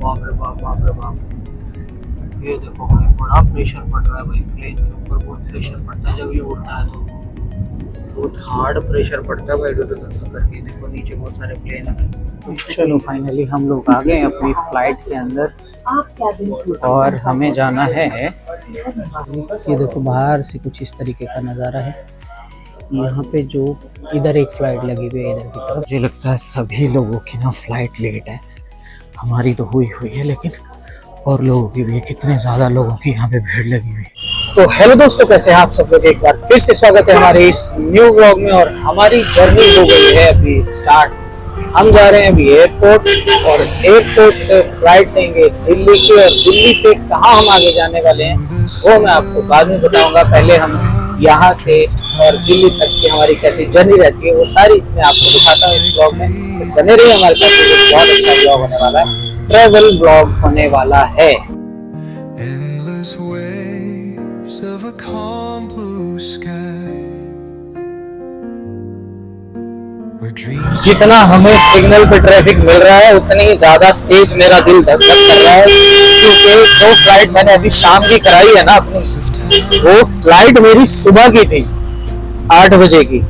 बाप रे बाप, बाप रे बाप। ये देखो भाई, बड़ा प्रेशर पड़ रहा है भाई प्लेन के ऊपर, बहुत प्रेशर पड़ता है जब ये उड़ता है तो बहुत हार्ड प्रेशर पड़ता है भाई। करके देखो नीचे बहुत सारे प्लेन है। चलो फाइनली हम लोग आ गए अपनी फ्लाइट के अंदर और हमें जाना है। ये देखो बाहर से कुछ इस तरीके का नज़ारा है। यहाँ पे जो इधर एक फ्लाइट लगी हुई है इधर की तरफ। मुझे लगता है सभी लोगों की ना फ्लाइट लेट है, हमारी तो हुई है लेकिन और लोगों की भी है। कितने ज़्यादा लोगों की यहाँ पे भीड़ लगी हुई है। तो हेलो दोस्तों, कैसे हैं आप सब लोग। एक बार फिर से स्वागत है हमारे इस न्यू व्लॉग में। और हमारी जर्नी हो गई है अभी स्टार्ट। हम जा रहे हैं अभी एयरपोर्ट और एयरपोर्ट से फ्लाइट लेंगे दिल्ली की। और दिल्ली से कहाँ हम आगे जाने वाले हैं वो मैं आपको बाद में बताऊंगा। पहले हम यहाँ से और दिल्ली तक की हमारी कैसी जर्नी रहती है वो सारी मैं आपको दिखाता हूँ इस ब्लॉग में। तो बने रहिए हमारे साथ, बहुत अच्छा ब्लॉग होने वाला है, ट्रैवल ब्लॉग होने वाला है। Of a calm blue sky, जितना हमें सिग्नल पे ट्रैफिक मिल रहा है उतनी ही ज्यादा तेज मेरा दिल धड़क रहा है, क्योंकि जो फ्लाइट मैंने अभी शाम की कराई है ना अपनी, वो फ्लाइट मेरी सुबह की थी 8 बजे की।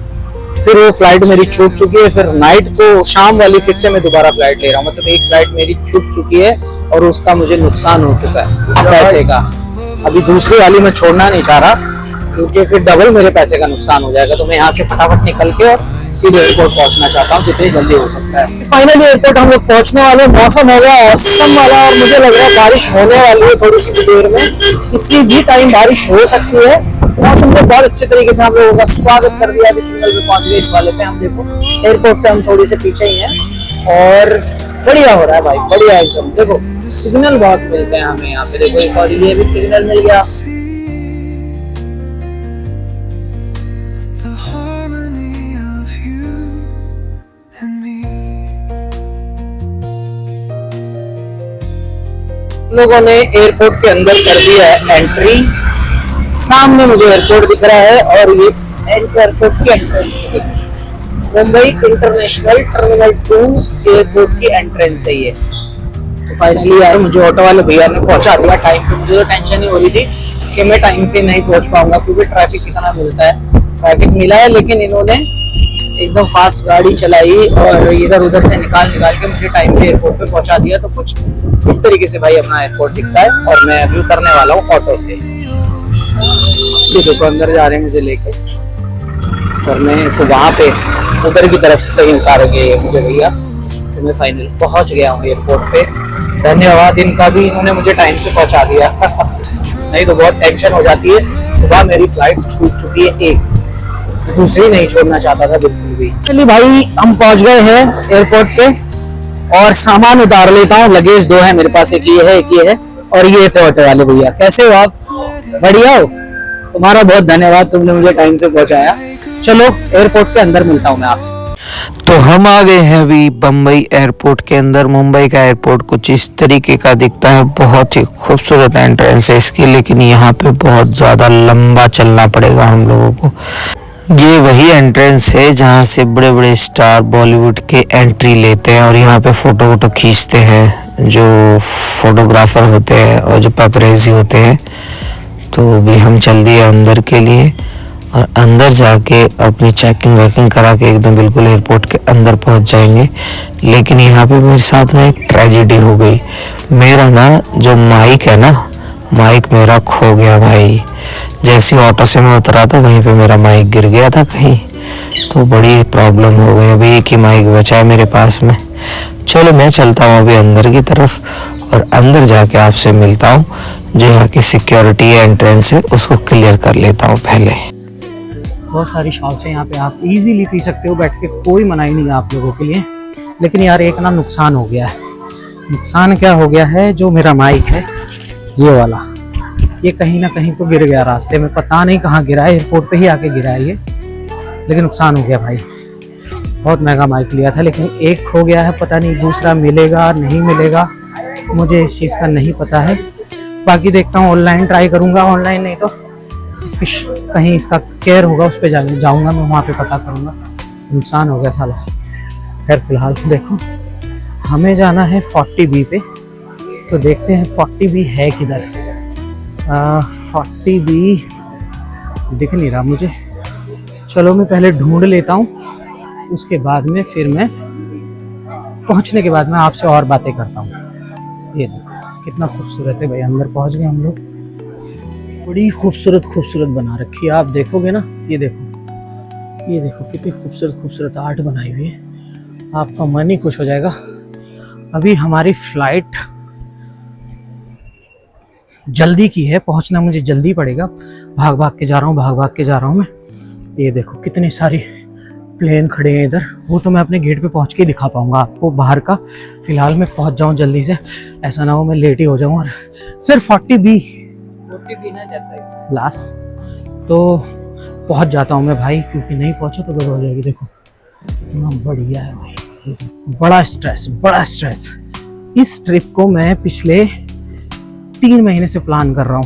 फिर वो फ्लाइट मेरी छूट चुकी है। फिर नाइट को शाम वाली फिर से मैं दोबारा फ्लाइट ले रहा हूँ। मतलब एक फ्लाइट मेरी छूट चुकी है और उसका मुझे नुकसान हो चुका है पैसे का। अभी दूसरी वाली मैं छोड़ना नहीं चाह रहा क्योंकि फिर डबल मेरे पैसे का नुकसान हो जाएगा। तो मैं यहाँ से फटाफट निकल के और सीधे एयरपोर्ट पहुँचना चाहता हूँ जितनी जल्दी हो सकता है। फाइनली एयरपोर्ट हम लोग पहुँचने वाले। मौसम हो गया औसम वाला और मुझे लग रहा है बारिश होने वाली है थोड़ी सी देर में। किसी भी टाइम बारिश हो सकती है। मौसम ने बहुत अच्छे तरीके से हम लोगों का स्वागत कर दिया। अभी सिग्नल पे पहुँच गए इस वाले पे। हम देखो एयरपोर्ट से हम थोड़ी से पीछे ही हैं और बढ़िया हो रहा है भाई, बढ़िया एकदम। देखो सिग्नल बहुत मिलते हैं हमें यहाँ पे। देखो एक और ये भी सिग्नल मिल गया। लोगों ने एयरपोर्ट के अंदर कर दिया है एंट्री। सामने मुझे एयरपोर्ट दिख रहा है और ये एयरपोर्ट की एंट्रेंस है। मुंबई इंटरनेशनल टर्मिनल 2 एयरपोर्ट की एंट्रेंस है ये। तो फाइनली यार मुझे ऑटो वाले भैया ने पहुंचा दिया टाइम पे। मुझे तो टेंशन ही हो रही थी कि मैं टाइम से नहीं पहुंच पाऊंगा क्योंकि ट्रैफिक कितना मिलता है। ट्रैफिक मिला है लेकिन इन्होंने एकदम फास्ट गाड़ी चलाई और इधर उधर से निकाल के मुझे टाइम पे एयरपोर्ट पे पहुंचा दिया। तो कुछ इस तरीके से भाई अपना एयरपोर्ट दिखता है। और मैं अभी उतरने वाला हूँ ऑटो से। ये देखो अंदर जा रहे हैं मुझे लेके और मैं तो वहाँ पे उधर की तरफ से कहीं उतार गए मुझे भैया। तो मैं फाइनल पहुँच गया हूँ एयरपोर्ट पे। धन्यवाद इनका भी, इन्होंने मुझे टाइम से पहुँचा दिया। नहीं तो बहुत टेंशन हो जाती है। सुबह मेरी फ्लाइट छूट चुकी है एक, दूसरी नहीं छोड़ना चाहता था बिल्कुल भी। चलिए भाई हम पहुँच गए हैं एयरपोर्ट पे और सामान उतार लेता हूँ। लगेज 2 है मेरे पास, एक ये है और ये थे ऑटो वाले भैया। कैसे हो आप? बढ़िया हो? तुम्हारा बहुत धन्यवाद, तुमने मुझे टाइम से पहुंचाया। चलो एयरपोर्ट के अंदर मिलता हूँ मैं आपसे। तो हम आ गए हैं अभी बम्बई एयरपोर्ट के अंदर। मुंबई का एयरपोर्ट कुछ इस तरीके का दिखता है। बहुत ही खूबसूरत एंट्रेंस है इसकी, लेकिन यहाँ पे बहुत ज़्यादा लंबा चलना पड़ेगा हम लोगों को। ये वही एंट्रेंस है जहाँ से बड़े बड़े स्टार बॉलीवुड के एंट्री लेते हैं और यहाँ पे फ़ोटो खींचते हैं जो फोटोग्राफर होते हैं और जो पेपरेजी होते हैं। तो भी हम चल दिए अंदर के लिए और अंदर जाके अपनी चेकिंग करा के एकदम बिल्कुल एयरपोर्ट के अंदर पहुंच जाएंगे। लेकिन यहाँ पे मेरे साथ ना एक ट्रेजेडी हो गई। मेरा ना जो माइक है ना, माइक मेरा खो गया भाई। जैसे ऑटो से मैं उतरा था वहीं पे मेरा माइक गिर गया था कहीं। तो बड़ी प्रॉब्लम हो गई। अभी एक ही माइक बचा है मेरे पास में। चलो मैं चलता हूँ अभी अंदर की तरफ और अंदर जाके आपसे मिलता हूँ। जो यहाँ की सिक्योरिटी एंट्रेंस है उसको क्लियर कर लेता हूँ पहले। बहुत सारी शॉप्स हैं यहाँ पे, आप इजीली पी सकते हो बैठ के, कोई मनाही नहीं है आप लोगों के लिए। लेकिन यार एक ना नुकसान हो गया है। नुकसान क्या हो गया है? जो मेरा माइक है ये वाला, ये कहीं ना कहीं तो गिर गया रास्ते में। पता नहीं कहाँ गिरा है, एयरपोर्ट पे ही आके गिरा है ये। लेकिन नुकसान हो गया भाई। बहुत महंगा माइक लिया था लेकिन एक खो गया है। पता नहीं दूसरा मिलेगा नहीं मिलेगा, मुझे इस चीज़ का नहीं पता है। बाकी देखता हूँ, ऑनलाइन ट्राई करूँगा। ऑनलाइन नहीं तो इसकी कहीं इसका केयर होगा उस पर जाऊँगा मैं, वहाँ पे पता करूँगा। नुकसान हो गया साला। खैर फिलहाल देखो हमें जाना है 40B पे तो देखते हैं 40 भी है किधर। 40 भी दिख नहीं रहा मुझे। चलो मैं पहले ढूंढ लेता हूँ, उसके बाद में फिर मैं पहुँचने के बाद मैं आपसे और बातें करता हूँ। ये देखो कितना खूबसूरत है भाई, अंदर पहुँच गए हम लोग। बड़ी खूबसूरत खूबसूरत बना रखी है, आप देखोगे ना। ये देखो कितनी खूबसूरत खूबसूरत आर्ट बनाई हुई है, आपका मन ही खुश हो जाएगा। अभी हमारी फ्लाइट जल्दी की है, पहुंचना मुझे जल्दी पड़ेगा। भाग भाग के जा रहा हूँ मैं। ये देखो कितनी सारी प्लेन खड़े हैं इधर। वो तो मैं अपने गेट पे पहुंच के दिखा पाऊंगा आपको बाहर का। फिलहाल मैं पहुंच जाऊं जल्दी से, ऐसा ना हो मैं लेट ही हो जाऊं। और सिर्फ 40 भी है जैसा लास्ट, तो पहुंच जाता हूं मैं भाई, क्योंकि नहीं पहुंचा तो गड़बड़ हो जाएगी। देखो इतना बढ़िया है भाई, बड़ा स्ट्रेस। इस ट्रिप को मैं पिछले 3 महीने से प्लान कर रहा हूँ,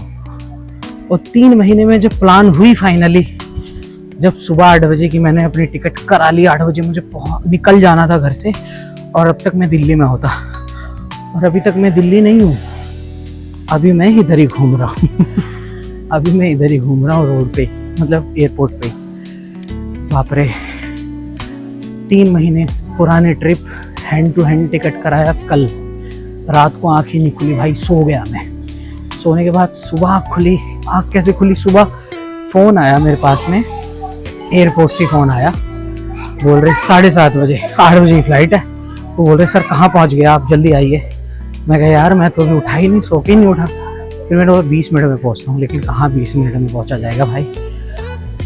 और 3 महीने में जब प्लान हुई फाइनली, जब सुबह 8 बजे की मैंने अपनी टिकट करा ली, 8 बजे मुझे निकल जाना था घर से, और अब तक मैं दिल्ली में होता, और अभी तक मैं दिल्ली नहीं हूँ। अभी मैं इधर ही घूम रहा हूँ रोड पे, मतलब एयरपोर्ट पे। बाप रे, 3 महीने पुराने trip, hand to hand ticket कराया कल रात को, आँख ही नहीं खुली भाई, सो गया मैं। सोने के बाद सुबह खुली आँख। कैसे खुली? सुबह फ़ोन आया मेरे पास में, एयरपोर्ट से फ़ोन आया, बोल रहे 7:30 बजे, 8 बजे की फ़्लाइट है। वो बोल रहे सर कहाँ पहुँच गया आप, जल्दी आइए। मैं कहा यार मैं तो अभी उठा ही नहीं, सो के नहीं उठा। फिर मैंने बोला 20 मिनट में पहुँचता हूँ, लेकिन कहाँ 20 मिनट में पहुँचा जाएगा भाई।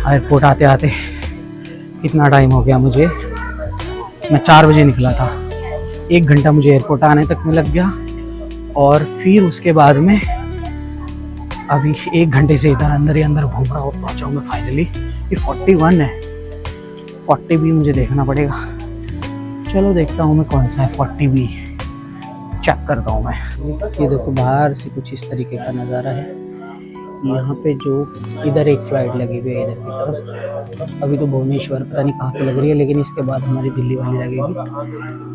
एयरपोर्ट आते आते कितना टाइम हो गया मुझे। मैं 4 बजे निकला था, 1 घंटा मुझे एयरपोर्ट आने तक में लग गया, और फिर उसके बाद में अभी 1 घंटे से इधर अंदर ही अंदर घूम रहा हूँ। पहुँचा हूँ मैं फाइनली। ये 41 है, 40 भी मुझे देखना पड़ेगा। चलो देखता हूँ मैं कौन सा है 40 भी, चेक करता हूँ मैं। ये देखो बाहर से कुछ इस तरीके का नज़ारा है। यहाँ पे जो इधर एक फ़्लाइट लगी हुई है इधर की तरफ, अभी तो भुवनेश्वर पता नहीं कहाँ पे लग रही है, लेकिन इसके बाद हमारी दिल्ली वाली लगेगी।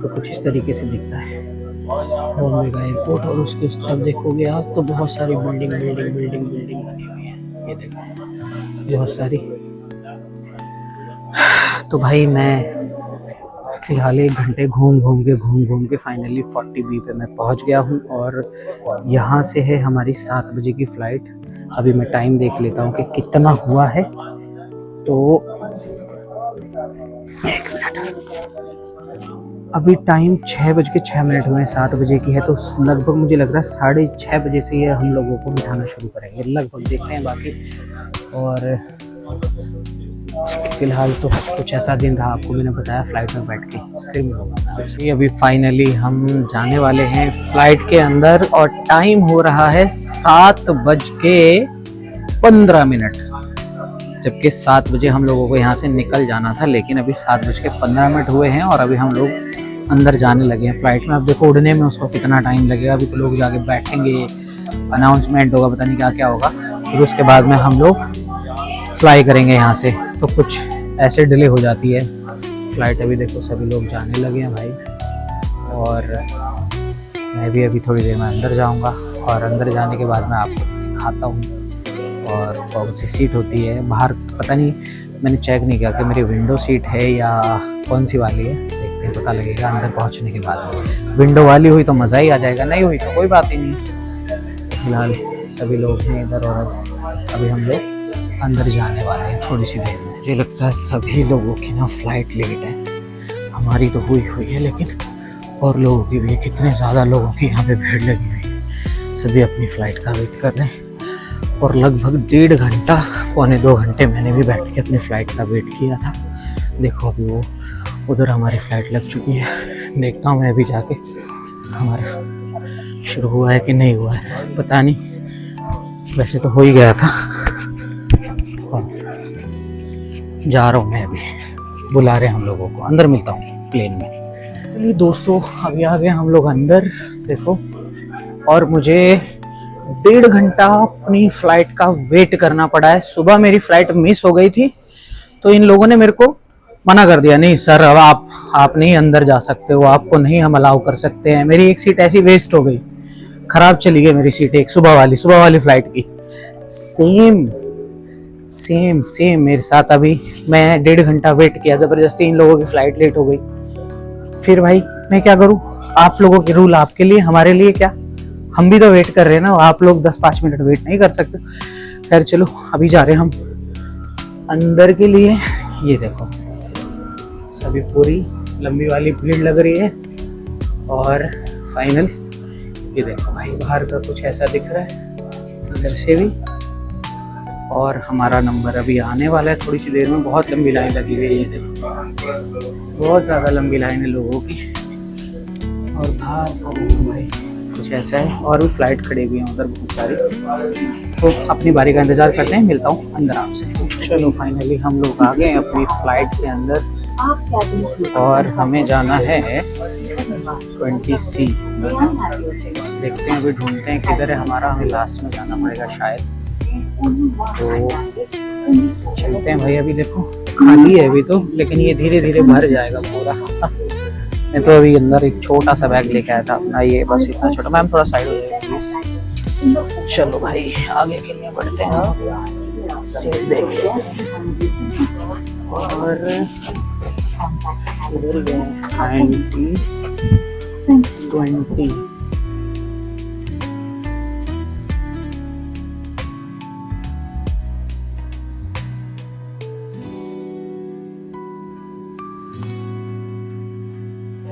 तो कुछ इस तरीके से दिखता है बॉम्बे का एयरपोर्ट। और उसके उस तरफ देखोगे आप तो बहुत सारी बिल्डिंग बनी हुई है। ये देखो बहुत सारी। तो भाई मैं फिलहाल 1 घंटे घूम के फाइनली 40 बी पे मैं पहुंच गया हूं, और यहाँ से है हमारी 7 बजे की फ़्लाइट। अभी मैं टाइम देख लेता हूँ कि कितना हुआ है। तो 1 मिनट, अभी टाइम 6:06 हुए हैं, 7 बजे की है। तो लगभग मुझे लग रहा है 6:30 बजे से ये हम लोगों को बिठाना शुरू करेंगे लगभग, देखते हैं बाकी। और फिलहाल तो कुछ ऐसा दिन रहा, आपको मैंने बताया, फ़्लाइट में बैठ के फिर मिलूंगा मैं। अभी फाइनली हम जाने वाले हैं फ़्लाइट के अंदर, और टाइम हो रहा है 7:15, जबकि 7 बजे हम लोगों को यहाँ से निकल जाना था, लेकिन अभी 7:15 हुए हैं, और अभी हम लोग अंदर जाने लगे हैं फ़्लाइट में। अब देखो उड़ने में उसको कितना टाइम लगेगा। अभी तो लोग जाके बैठेंगे, अनाउंसमेंट होगा, पता नहीं क्या क्या होगा, फिर उसके बाद में हम लोग फ्लाई करेंगे यहाँ से। तो कुछ ऐसे डिले हो जाती है फ़्लाइट। अभी देखो सभी लोग जाने लगे हैं भाई, और मैं भी अभी थोड़ी देर में अंदर जाऊँगा, और अंदर जाने के बाद मैं आपको दिखाता हूँ। और कौन सी सीट होती है बाहर पता नहीं, मैंने चेक नहीं किया कि मेरी विंडो सीट है या कौन सी वाली है, देखते हैं पता लगेगा अंदर पहुँचने के बाद। विंडो वाली हुई तो मज़ा ही आ जाएगा, नहीं हुई तो कोई बात ही नहीं। फिलहाल सभी लोग हैं इधर, और अभी हम लोग अंदर जाने वाले हैं थोड़ी सी देर में। मुझे लगता है सभी लोगों की ना फ़्लाइट लेट है, हमारी तो हुई है, लेकिन और लोगों की भी। कितने ज़्यादा लोगों की यहाँ पे भीड़ लगी हुई है, सभी अपनी फ़्लाइट का वेट कर रहे हैं। और लगभग 1.5 घंटा, 1.25 घंटे मैंने भी बैठ के अपनी फ़्लाइट का वेट किया था। देखो अभी वो उधर हमारी फ़्लाइट लग चुकी है। देखता हूँ मैं अभी जाके हमारा शुरू हुआ है कि नहीं हुआ है, पता नहीं, वैसे तो हो ही गया था। जा रहा हूँ मैं अभी, बुला रहे हैं हम लोगों को, अंदर मिलता हूँ प्लेन में। चलिए दोस्तों अभी आ गए हम लोग अंदर, देखो। और मुझे 1.5 घंटा अपनी फ़्लाइट का वेट करना पड़ा है। सुबह मेरी फ़्लाइट मिस हो गई थी, तो इन लोगों ने मेरे को मना कर दिया, नहीं सर अब आप नहीं अंदर जा सकते हो, आपको नहीं हम अलाउ कर सकते हैं। मेरी एक सीट ऐसी वेस्ट हो गई खराब चली गई मेरी सीट, एक सुबह वाली फ्लाइट की। सेम सेम सेम मेरे साथ। अभी मैं 1.5 घंटा वेट किया जबरदस्ती, इन लोगों की फ्लाइट लेट हो गई। फिर भाई मैं क्या करूं, आप लोगों के रूल आपके लिए, हमारे लिए क्या, हम भी तो वेट कर रहे हैं ना, आप लोग 10-5 मिनट वेट नहीं कर सकते। खैर चलो अभी जा रहे हैं हम अंदर के लिए। ये देखो सभी पूरी लंबी वाली भीड़ लग रही है। और फाइनल ये देखो भाई, बाहर का कुछ ऐसा दिख रहा है, अंदर से भी। और हमारा नंबर अभी आने वाला है थोड़ी सी देर में। बहुत लंबी लाइन लगी हुई है, ये देखो बहुत ज़्यादा लंबी लाइन है लोगों की। और बाहर भाई कुछ ऐसा है, और भी फ्लाइट खड़ी हुई है उधर बहुत सारी। तो अपनी बारी का इंतज़ार करते हैं, मिलता हूँ अंदर आपसे। चलो फाइनली हम लोग आ गए अपनी फ़्लाइट के अंदर, और हमें जाना है 20C। देखते हैं अभी, ढूंढते हैं किधर है हमारा, हमें लास्ट में जाना पड़ेगा शायद। तो चलते हैं भाई। अभी देखो खाली है अभी तो, लेकिन ये धीरे धीरे भर जाएगा पूरा। मैं तो अभी अंदर एक छोटा सा बैग लेके आया था अपना, ये बस इतना छोटा। मैम थोड़ा साइड हो जाएगा प्लीज। चलो भाई आगे के लिए बढ़ते हैं, सीट देखिए। और इधर गए 20।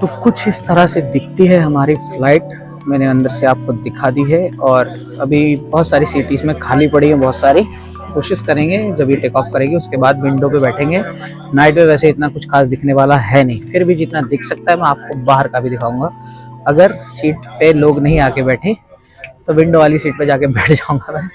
तो कुछ इस तरह से दिखती है हमारी फ्लाइट। मैंने अंदर से आपको दिखा दी है, और अभी बहुत सारी सीट इसमें खाली पड़ी है, बहुत सारी। कोशिश करेंगे जब ये टेक ऑफ करेगी उसके बाद विंडो पे बैठेंगे। नाइट में वैसे इतना कुछ खास दिखने वाला है नहीं, फिर भी जितना दिख सकता है मैं आपको बाहर का भी दिखाऊंगा। अगर सीट पे लोग नहीं आके बैठे तो विंडो वाली सीट पे जाके बैठ जाऊंगा मैं।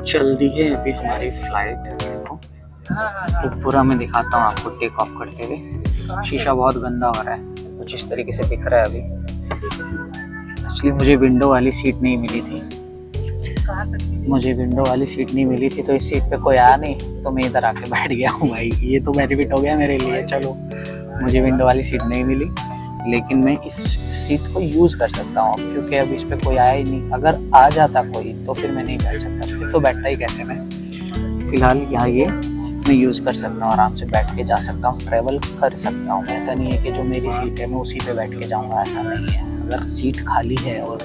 चल दी है अभी हमारी फ्लाइट, देखो तो पूरा मैं दिखाता हूँ आपको टेक ऑफ करते हुए। शीशा बहुत गंदा हो रहा है, कुछ इस तरीके से दिख रहा है अभी। एक्चुअली मुझे विंडो वाली सीट नहीं मिली थी, तो इस सीट पे कोई आया नहीं, तो मैं इधर आके बैठ गया हूँ भाई। ये तो बेनिफिट हो गया मेरे लिए। चलो मुझे विंडो वाली सीट नहीं मिली, लेकिन मैं इस सीट को यूज़ कर सकता हूँ क्योंकि अब इस पे कोई आया ही नहीं। अगर आ जाता कोई तो फिर मैं नहीं बैठ सकता, फिर तो बैठता ही कैसे मैं। फिलहाल यहाँ ये मैं यूज़ कर सकता हूँ, आराम से बैठ के जा सकता हूँ, ट्रैवल कर सकता हूँ। ऐसा नहीं है कि जो मेरी सीट है मैं उसी पे बैठ के जाऊँगा, ऐसा नहीं है। अगर सीट खाली है और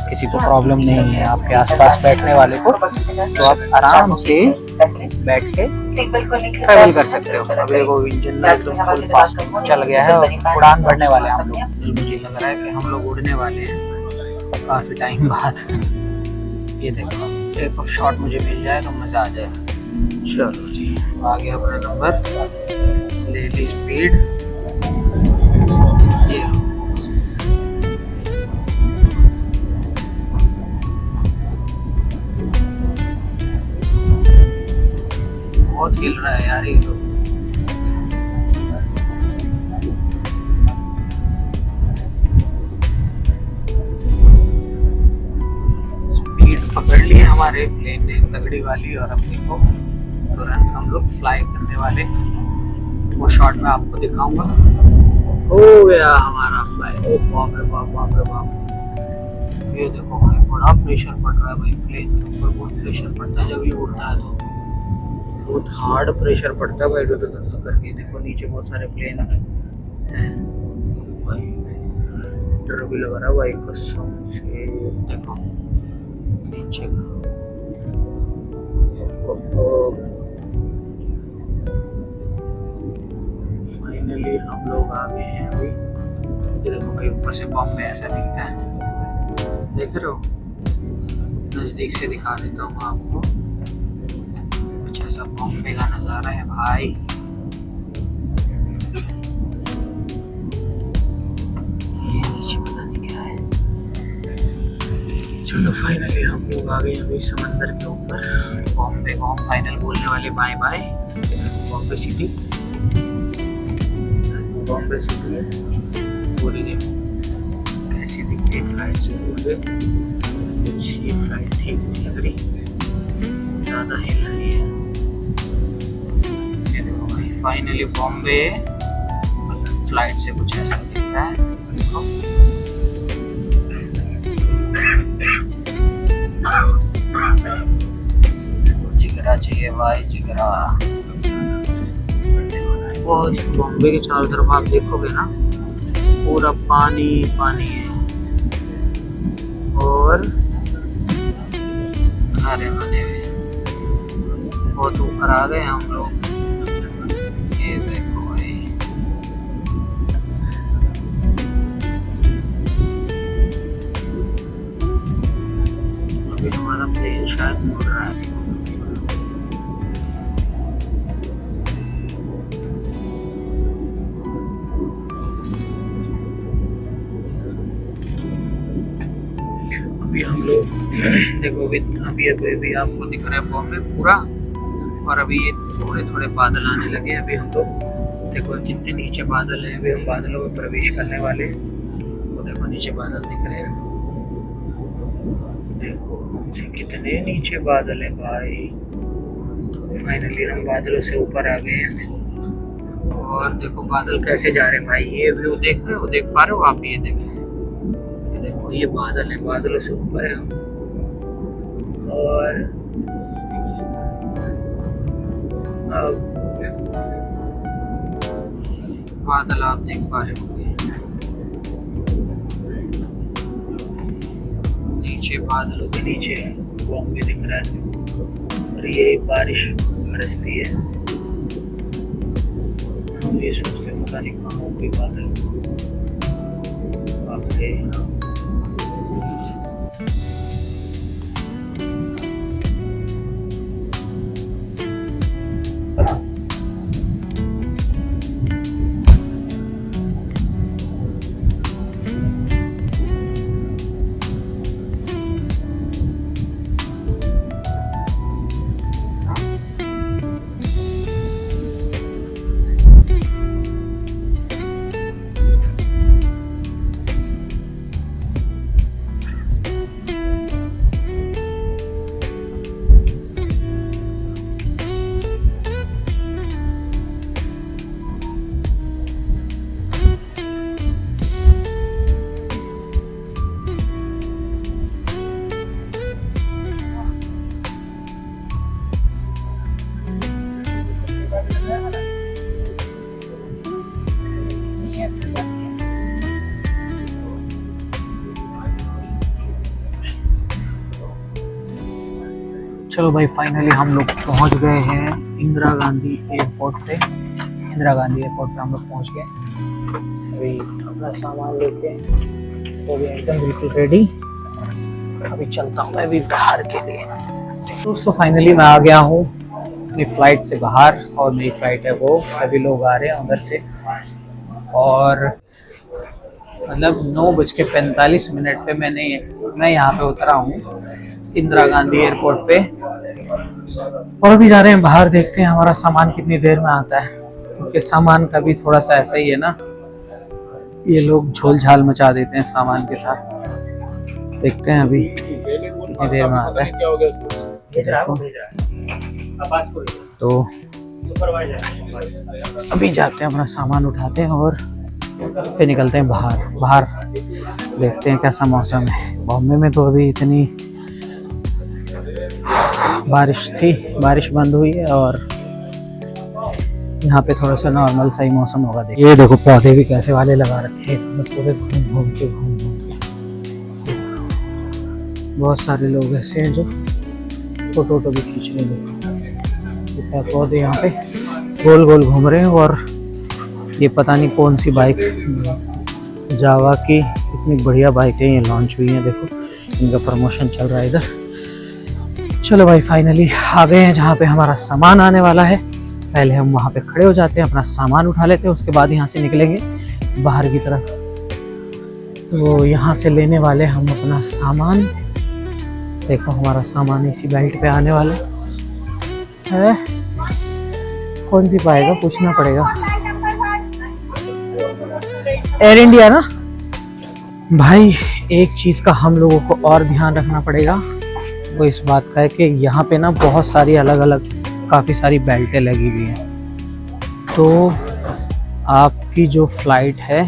किसी को प्रॉब्लम नहीं है आपके आसपास बैठने वाले को, तो आप आराम से बैठ के ट्रैवल कर सकते हो। अब देखो इंजन एकदम फुल फास्ट चल गया है और उड़ान भरने वाले हैं हम लोग। मुझे लग रहा है कि हम लोग उड़ने वाले हैं काफ़ी टाइम बाद। ये देखो टेक ऑफ शॉट मुझे मिल जाए तो मज़ा आ जाए। चलो जी आ गया अपना नंबर, ले ली स्पीड। ये बहुत हिल रहा है यार ये तो। स्पीड पकड़ ली हमारे प्लेन ने तगड़ी वाली, और अब देखो तुरंत हम लोग फ्लाई करने वाले। वो शॉट मैं आपको दिखाऊंगा। हो गया हमारा फ्लाई। ओ बाप रे बाप, बाप रे बाप। ये देखो भाई बड़ा प्रेशर पड़ रहा है भाई, प्लेन के ऊपर बहुत प्रेशर पड़ता है जब ये उड़ता है, तो बहुत हार्ड प्रेशर पड़ता है भाई। करके देखो नीचे बहुत सारे प्लेन हैं भाई, डर भी लग रहा है भाई कसम से। देखो नीचे फाइनली हम लोग आ गए हैं अभी। ये देखो भाई ऊपर से बॉम्बे ऐसा दिखता है, देख रहे हो? नजदीक से दिखा देता हूँ आपको, कुछ ऐसा बॉम्बे का नज़ारा है भाई। ये नीचे पता नहीं क्या है। चलो फाइनली हम लोग आ गए अभी समंदर के ऊपर। बॉम्बे बॉम्ब फाइनल बोलने वाले, bye bye Bombay city. Bombay city है पूरी, देखो कैसी सी दिखती फ्लाइट से मुझे, कुछ ये फ्लाइट ठीक नहीं लग रही, ज़्यादा हिल रही है। ये देखो भाई फाइनली बॉम्बे फ्लाइट से कुछ ऐसा दिख रहा है। देखो जिगरा चाहिए भाई, जिगरा। वो इस बॉम्बे के चारों तरफ आप देखोगे ना, पूरा पानी पानी है और घरे बने हुए, बहुत ऊपर आ गए हम लोग। ये देखो भाई, अभी हमारा प्लेन शायद मुड़ रहा है। अभी हम लोग देखो, अभी आपको दिख रहा है बॉम्बे पूरा, और अभी ये थोड़े थोड़े बादल आने लगे। अभी हम लोग देखो जितने नीचे बादल हैं, अभी हम बादलों में प्रवेश करने वाले हैं। वो देखो नीचे बादल दिख रहे हैं, देखो हमसे कितने नीचे बादल हैं भाई। फाइनली हम बादलों से ऊपर आ गए हैं, और देखो बादल कैसे जा रहे हैं भाई। ये व्यू देख रहे हो, देख पा रहे हो आप? ये देखो ये बादल है, बादलों से ऊपर है हम, और अब बादल आप देख पा रहे होंगे, नीचे बादलों के नीचे बॉम्बे दिख रहा है, और ये बारिश बरसती है। हम ये सोचते हैं पता नहीं कहाँ होंगे बादल। चलो भाई फाइनली हम लोग पहुंच गए हैं इंदिरा गांधी एयरपोर्ट पे। इंदिरा गांधी एयरपोर्ट पे हम लोग पहुंच गए, सभी अपना सामान लेके तो भी एकदम बिल्कुल रेडी। अभी चलता हूँ मैं भी बाहर के लिए। दोस्तों फाइनली मैं आ गया हूँ अपनी फ़्लाइट से बाहर, और मेरी फ़्लाइट है वो, सभी लोग आ रहे हैं उधर से, और मतलब 9:45 पे मैं यहाँ पे उतरा हूँ इंदिरा गांधी एयरपोर्ट पे, और अभी जा रहे हैं बाहर। देखते हैं हमारा सामान कितनी देर में आता है, क्योंकि सामान का भी थोड़ा सा ऐसा ही है ना, ये लोग झोल झाल मचा देते हैं सामान के साथ। देखते हैं अभी कितनी देर में आता है। तो अभी जाते हैं, अपना सामान उठाते हैं और फिर निकलते हैं बाहर देखते हैं कैसा मौसम है। बॉम्बे में तो अभी इतनी बारिश थी, बारिश बंद हुई है, और यहाँ पे थोड़ा सा नॉर्मल सा ही मौसम होगा। ये देखो पौधे भी कैसे वाले लगा रखे हैं, पूरे घूम के बहुत सारे लोग ऐसे हैं जो फोटो भी खींच रहे हैं। पौधे यहाँ पे गोल गोल घूम रहे हैं, और ये पता नहीं कौन सी बाइक, जावा की इतनी बढ़िया बाइक है, ये लॉन्च हुई है। देखो इनका प्रमोशन चल रहा है इधर। चलो भाई फाइनली आ गए हैं जहाँ पे हमारा सामान आने वाला है। पहले हम वहाँ पे खड़े हो जाते हैं, अपना सामान उठा लेते हैं, उसके बाद यहाँ से निकलेंगे बाहर की तरफ। तो यहाँ से लेने वाले हम अपना सामान। देखो हमारा सामान इसी बेल्ट पे आने वाला है। कौन सी पाएगा पूछना पड़ेगा। एयर इंडिया ना, भाई एक चीज़ का हम लोगों को और ध्यान रखना पड़ेगा, वो इस बात का है कि यहाँ पे ना बहुत सारी अलग अलग काफ़ी सारी बेल्टें लगी हुई हैं। तो आपकी जो फ़्लाइट है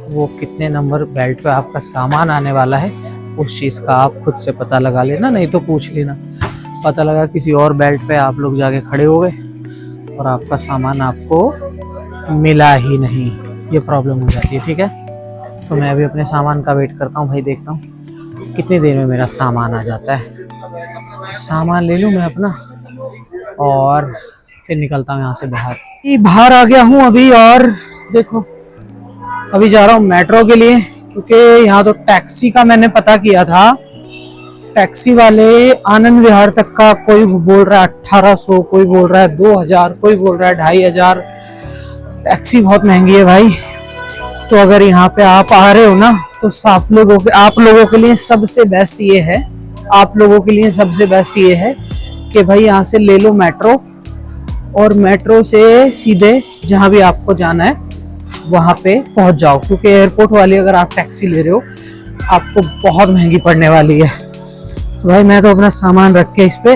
वो कितने नंबर बेल्ट पे आपका सामान आने वाला है उस चीज़ का आप खुद से पता लगा लेना, नहीं तो पूछ लेना। पता लगा किसी और बेल्ट पे आप लोग जाके खड़े हो गए और आपका सामान आपको मिला ही नहीं, ये प्रॉब्लम हो जाती है। ठीक है, तो मैं अभी अपने सामान का वेट करता हूँ भाई, देखता हूँ कितनी देर में मेरा सामान आ जाता है। सामान ले लूँ मैं अपना और फिर निकलता हूँ यहाँ से बाहर। बाहर आ गया हूँ अभी, और देखो अभी जा रहा हूँ मेट्रो के लिए, क्योंकि यहाँ तो टैक्सी का मैंने पता किया था। टैक्सी वाले आनंद विहार तक का कोई बोल रहा है 1800, कोई बोल रहा है 2000, कोई बोल रहा है 2500। टैक्सी बहुत महंगी है भाई। तो अगर यहाँ पे आप आ रहे हो ना, तो आप लोगों के लिए सबसे बेस्ट ये है, आप लोगों के लिए सबसे बेस्ट ये है कि भाई यहाँ से ले लो मेट्रो, और मेट्रो से सीधे जहाँ भी आपको जाना है वहाँ पे पहुँच जाओ। क्योंकि एयरपोर्ट वाली अगर आप टैक्सी ले रहे हो आपको बहुत महंगी पड़ने वाली है। तो भाई मैं तो अपना सामान रख के इस पे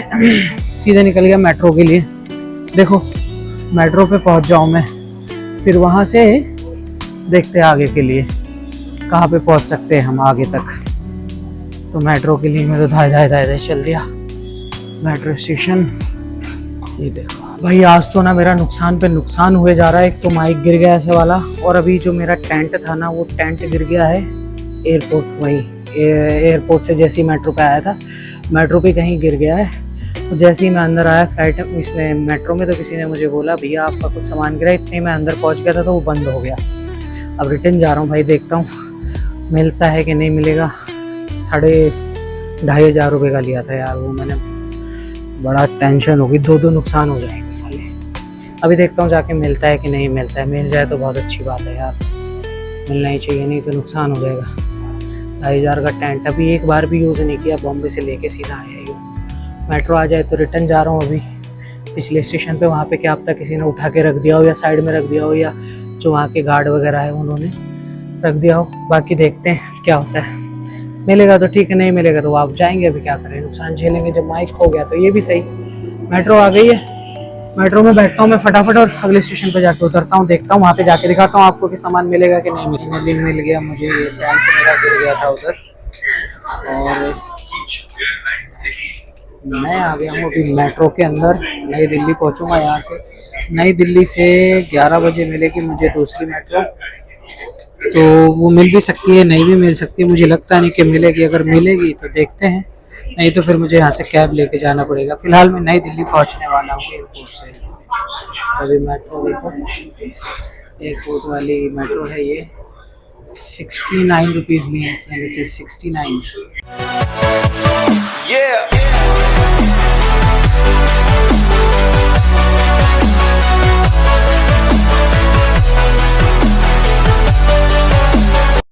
सीधे निकल गया मेट्रो के लिए। देखो मेट्रो पे पहुँच जाऊँ मैं, फिर वहाँ से देखते हैं आगे के लिए कहाँ पे पहुँच सकते हैं हम आगे तक। तो मेट्रो के लिए मैं तो धाए चल दिया मेट्रो स्टेशन। ये देखो भाई, आज तो ना मेरा नुकसान पे नुकसान हुए जा रहा है। एक तो माइक गिर गया ऐसे वाला, और अभी जो मेरा टेंट था ना वो टेंट गिर गया है एयरपोर्ट से जैसे ही मेट्रो पे आया था, मेट्रो पे कहीं गिर गया है। तो जैसे ही मैं अंदर आया फ्लाइट इसमें मेट्रो में, तो किसी ने मुझे बोला भैया आपका कुछ सामान गिरा। इतने मैं अंदर पहुंच गया था तो वो बंद हो गया। अब रिटर्न जा रहा हूँ भाई, देखता हूँ मिलता है कि नहीं मिलेगा। 2500 रुपये का लिया था यार वो मैंने, बड़ा टेंशन होगी, दो नुकसान हो जाएंगे साले। अभी देखता हूँ जाके मिलता है कि नहीं मिलता है। मिल जाए तो बहुत अच्छी बात है यार, मिलना ही चाहिए, नहीं तो नुकसान हो जाएगा। 2500 का टेंट अभी एक बार भी यूज़ नहीं किया, बॉम्बे से लेके सीधा आया ही हूँ। मेट्रो आ जाए तो रिटर्न जा रहा हूँ अभी पिछले स्टेशन पे। वहाँ पे क्या पता किसी ने उठा के रख दिया हो या साइड में रख दिया हो, या जो वहाँ के गार्ड वगैरह है उन्होंने रख दिया हो। बाकी देखते हैं क्या होता है, मिलेगा तो ठीक है, नहीं मिलेगा तो आप जाएंगे। अभी क्या करें, नुकसान झेलेंगे। जब माइक हो गया तो ये भी सही। मेट्रो आ गई है, मेट्रो में बैठता हूँ मैं फटाफट और अगले स्टेशन पे जाके उतरता हूँ। देखता हूँ वहाँ पे जाके दिखाता हूँ आपको कि सामान मिलेगा कि नहीं मिलेगा। दिन मिल गया मुझे, ये टेंट मेरा गिर गया था उधर, और मैं आ गया हूँ अभी मेट्रो के अंदर। नई दिल्ली पहुँचूँगा यहाँ से। नई दिल्ली से 11 बजे मिलेगी मुझे दूसरी मेट्रो, तो वो मिल भी सकती है, नहीं भी मिल सकती है। मुझे लगता नहीं कि मिलेगी, अगर मिलेगी तो देखते हैं, नहीं तो फिर मुझे यहाँ से कैब लेके जाना पड़ेगा। फिलहाल मैं नई दिल्ली पहुँचने वाला हूँ एयरपोर्ट से। अभी मेट्रो देखो, एयरपोर्ट वाली मेट्रो है ये। 69 रुपीज़ लिए इसने, वैसे 69।